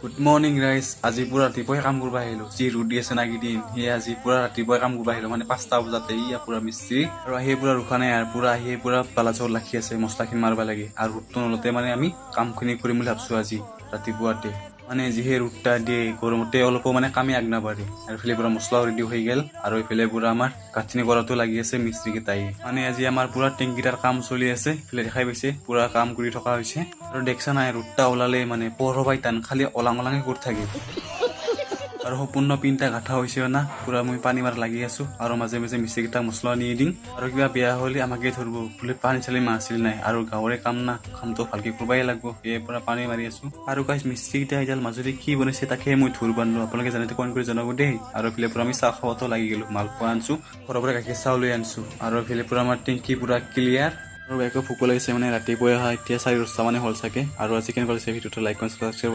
Good morning guys. আজি পুৰা ৰাতিপুৱাই কাম কৰিব আহিলো। যি ৰ'দ দি আছে না কেইদিন, সেয়ে আজি পুৰা ৰাতিপুৱাই কাম কৰিব আহিলো, মানে 5টা বজাতে। ইয়া পুৰা মিস্ত্ৰী আৰু আহি পুৰা ৰোখা নাই আৰু পুৰা আহি পুৰা বালা চাউল ৰাখি আছে, মছলাখিনি মাৰিব লাগে। আৰু ৰ'দটো নলতে মানে আমি কামখিনি কৰিম বুলি ভাবছো আজি ৰাতিপুৱাতে। মানে যিহে ৰ'দটা দিয়ে গৰমতে অলপো মানে কামে আগ নাবাঢ়ে। আৰু এইফালে পুৰা মছলাও ৰেডি হৈ গ'ল আৰু এইফালে পুৰা আমাৰ গাঁথনি কৰাটো লাগি আছে মিস্ত্ৰী কেইটাই। মানে আজি আমাৰ পুৰা টেংকিটাৰ কাম চলি আছে। এইফালে দেখাই পাইছে পুৰা কাম কৰি থকা হৈছে। আৰু দেখছা নাই ৰ'দটা ওলালে মানে পৰবাই টান খালি অলাং অলাঙে কৰি থাকে। আৰু সম্পূৰ্ণ পিনটা গাঠা হৈছে না, পুৰা মই পানী মাৰ লাগি আছো। আৰু মাজে মাজে মিস্ত্ৰী কেইটা মছলা নি দিম। আৰু কিবা বেয়া হ'লে আমাকে ধৰব বোলে, পানী চালি মাছিল নাই। আৰু গাঁৱৰে কাম না, কামটো ভালকে কৰিবাই লাগব, সেয়ে পুৰা পানী মাৰি আছো। আৰু গাইজ মিস্ত্ৰী কেইটা এডাল মাজতে কি বনাইছে তাকে মই ধুৰ বান্ধলো, আপোনালোকে জানিতে কমেণ্ট কৰি জনাব দেই। আৰু এইফালে পুৰা আমি চাহ খাওয়াতো লাগি গলো, মালপোৱা আনছো, ঘৰৰ পৰা গাখীৰ চাহ লৈ আনছো। আৰু এইফালে পুৰা আমাৰ টেংকি পুৰা ক্লিয়াৰ। আৰু একো ভোক লাগিছে মানে ৰাতিপুৱাই অহা, এতিয়া 4:30 মানে হ'ল চাগে। আৰু আজি কেনেকুৱা লাগিছে ভিডিঅ'টো লাইক কমেণ্ট সাবস্ক্ৰাইব